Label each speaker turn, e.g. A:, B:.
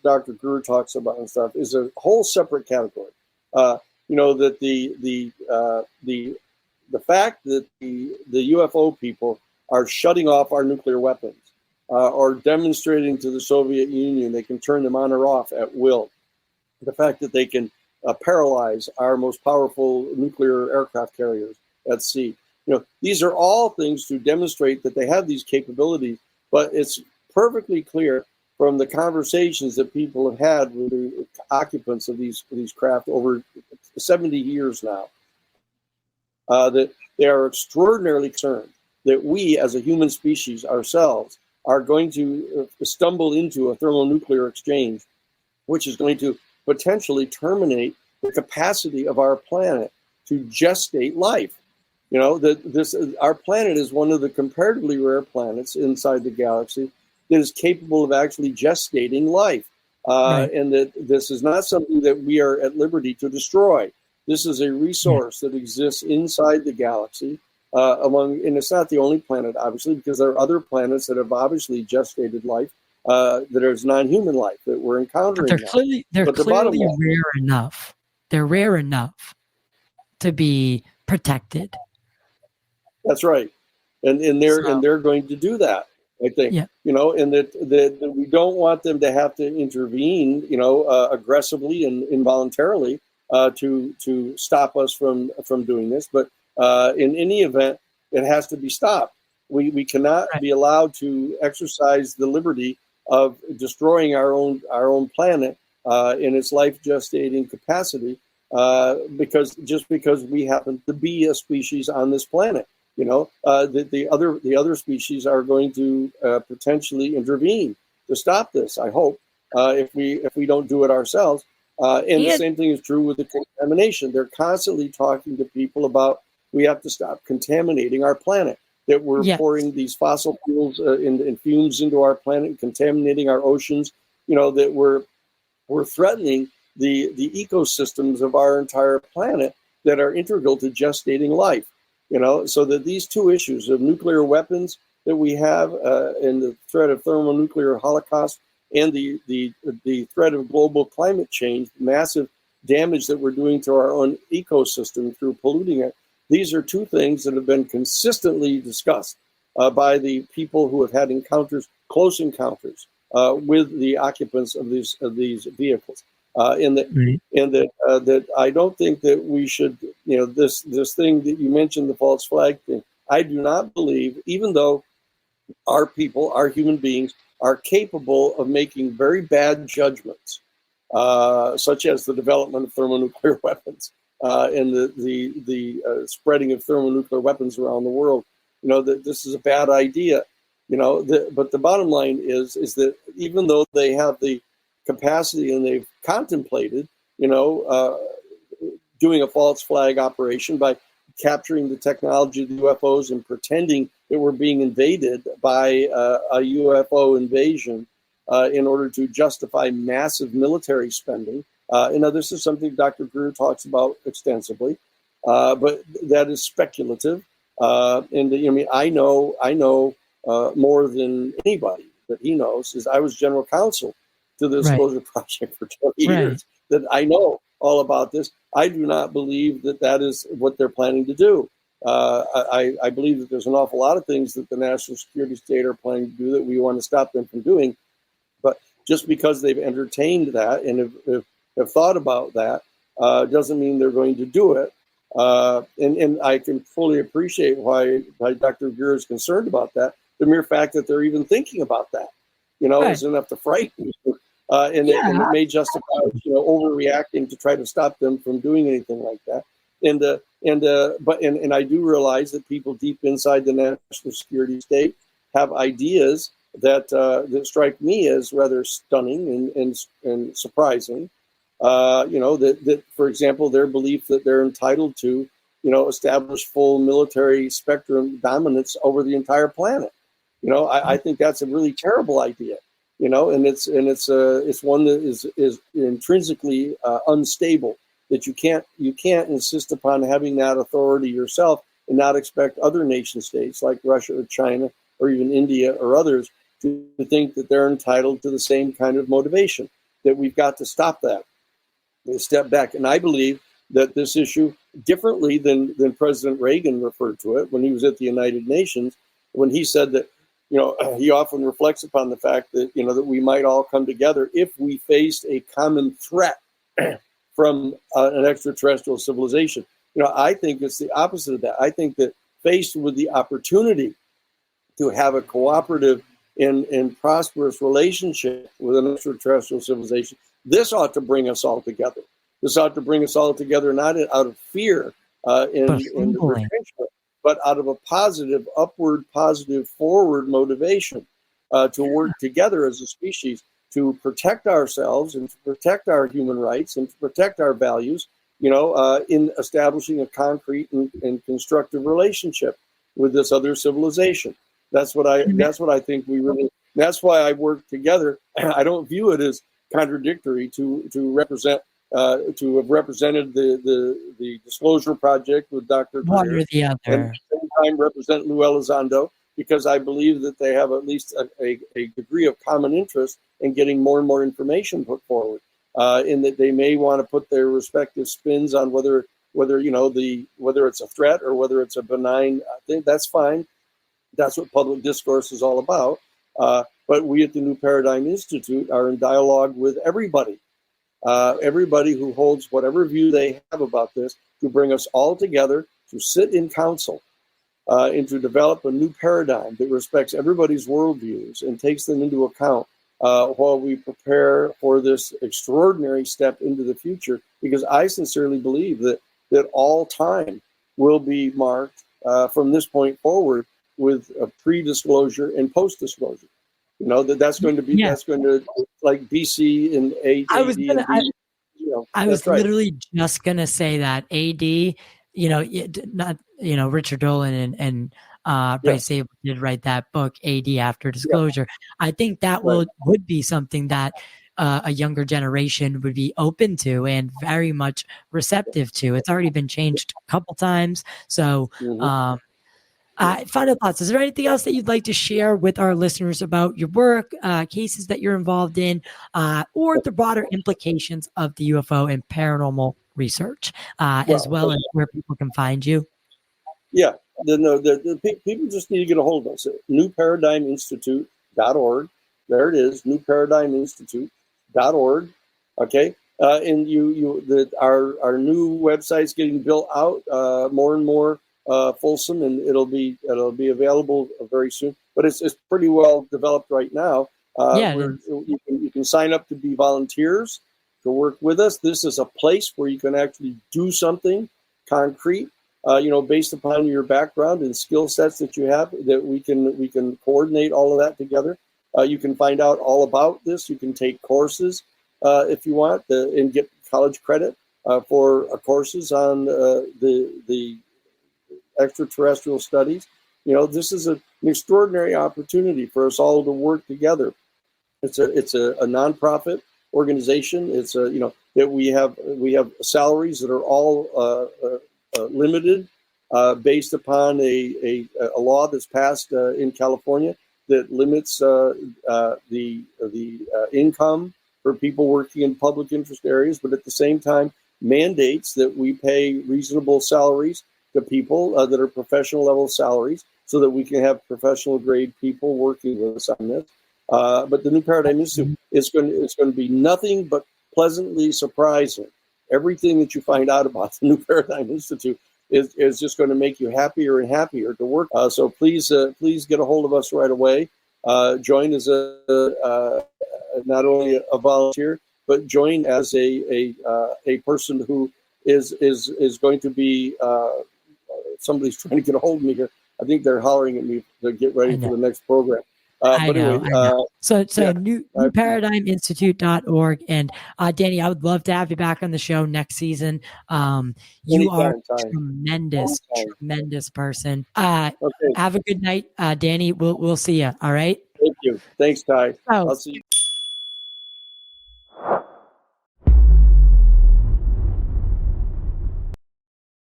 A: Dr. Greer talks about and stuff is a whole separate category. That the fact that the UFO people are shutting off our nuclear weapons or demonstrating to the Soviet Union they can turn them on or off at will. The fact that they can paralyze our most powerful nuclear aircraft carriers at sea. These are all things to demonstrate that they have these capabilities, but it's perfectly clear from the conversations that people have had with the occupants of these craft over 70 years now, that they are extraordinarily concerned that we as a human species ourselves are going to stumble into a thermonuclear exchange, which is going to potentially terminate the capacity of our planet to gestate life. Our planet is one of the comparatively rare planets inside the galaxy that is capable of actually gestating life. Right. And that this is not something that we are at liberty to destroy. This is a resource that exists inside the galaxy and it's not the only planet, obviously, because there are other planets that have obviously gestated life that is non-human life that we're encountering.
B: But they're clearly rare enough. They're rare enough to be protected.
A: That's right, and they're going to do that. I think, and that we don't want them to have to intervene, aggressively and involuntarily to stop us from doing this. But in any event, it has to be stopped. We cannot be allowed to exercise the liberty of destroying our own planet in its life gestating capacity because we happen to be a species on this planet. The other species are going to potentially intervene to stop this. I hope if we don't do it ourselves. The same thing is true with the contamination. They're constantly talking to people about we have to stop contaminating our planet. That we're pouring these fossil fuels and fumes into our planet, contaminating our oceans. That we're threatening the ecosystems of our entire planet that are integral to gestating life. So that these two issues of nuclear weapons that we have and the threat of thermonuclear holocaust and the threat of global climate change, massive damage that we're doing to our own ecosystem through polluting it, these are two things that have been consistently discussed by the people who have had close encounters with the occupants of these vehicles. That I don't think that we should, this thing that you mentioned, the false flag thing, I do not believe, even though our people, our human beings, are capable of making very bad judgments, such as the development of thermonuclear weapons and the spreading of thermonuclear weapons around the world, that this is a bad idea, but the bottom line is that even though they have the capacity and they've contemplated, doing a false flag operation by capturing the technology of the UFOs and pretending that we're being invaded by a UFO invasion in order to justify massive military spending. This is something Dr. Greer talks about extensively, but that is speculative. I know more than anybody that he knows, is I was general counsel to the Disclosure Project for 20 years, that I know all about this. I do not believe that is what they're planning to do. I believe that there's an awful lot of things that the national security state are planning to do that we want to stop them from doing. But just because they've entertained that and have thought about that doesn't mean they're going to do it. And I can fully appreciate why Dr. Greer is concerned about that. The mere fact that they're even thinking about that, is enough to frighten you. And it may justify, overreacting to try to stop them from doing anything like that. But I do realize that people deep inside the national security state have ideas that strike me as rather stunning and surprising. That for example, their belief that they're entitled to, establish full military spectrum dominance over the entire planet. I think that's a really terrible idea. And it's one that is intrinsically unstable. That you can't insist upon having that authority yourself and not expect other nation states like Russia or China or even India or others to think that they're entitled to the same kind of motivation, that we've got to stop that. They step back. And I believe that this issue, differently than President Reagan referred to it when he was at the United Nations, when he said that, he often reflects upon the fact that, that we might all come together if we faced a common threat from an extraterrestrial civilization. I think it's the opposite of that. I think that faced with the opportunity to have a cooperative and prosperous relationship with an extraterrestrial civilization, this ought to bring us all together. This ought to bring us all together, not out of fear and retrenchment, but out of a positive, upward, positive, forward motivation to work together as a species to protect ourselves and to protect our human rights and to protect our values, in establishing a concrete and constructive relationship with this other civilization. That's what I think we really. That's why I work together. I don't view it as contradictory to represent. To have represented the Disclosure Project with Dr. Greer,
B: the other,
A: and at the same time represent Lou Elizondo, because I believe that they have at least a degree of common interest in getting more and more information put forward, in that they may want to put their respective spins on whether it's a threat or whether it's a benign thing. That's fine. That's what public discourse is all about. But we at the New Paradigm Institute are in dialogue with everybody. Everybody who holds whatever view they have about this, to bring us all together, to sit in council, and to develop a new paradigm that respects everybody's worldviews and takes them into account while we prepare for this extraordinary step into the future. Because I sincerely believe that all time will be marked from this point forward with a pre-disclosure and post-disclosure. That's going to be like BC and AD.
B: I was literally just gonna say that AD. Not Richard Dolan and Bryce Sable did write that book AD After Disclosure. I think that would be something that a younger generation would be open to and very much receptive to. It's already been changed a couple times, so. Final thoughts. Is there anything else that you'd like to share with our listeners about your work, cases that you're involved in, or the broader implications of the UFO and paranormal research, as well as where people can find you?
A: Yeah, the people just need to get a hold of us at newparadigminstitute.org. There it is, newparadigminstitute.org. Okay. And our new website's getting built out more and more fulsome, and it'll be available very soon. But it's pretty well developed right now. You can sign up to be volunteers to work with us. This is a place where you can actually do something concrete, based upon your background and skill sets that you have. That we can coordinate all of that together. You can find out all about this. You can take courses if you want and get college credit for courses on the extraterrestrial studies. This is an extraordinary opportunity for us all to work together. It's a nonprofit organization. It's that we have salaries that are all limited based upon a law that's passed in California that limits the income for people working in public interest areas, but at the same time mandates that we pay reasonable salaries to people that are professional level salaries, so that we can have professional grade people working with us on this. But the New Paradigm Institute it's going to be nothing but pleasantly surprising. Everything that you find out about the New Paradigm Institute is just going to make you happier and happier to work. So please get a hold of us right away. Join as not only a volunteer, but join as a person who is going to be. Somebody's trying to get a hold of me here. I think they're hollering at me to get ready for the next program.
B: I know. So newparadigminstitute.org. And Danny, I would love to have you back on the show next season. You are a tremendous person. Have a good night, Danny. We'll see you. All right.
A: Thank you. Thanks, Ty.
B: Oh.
A: I'll see you.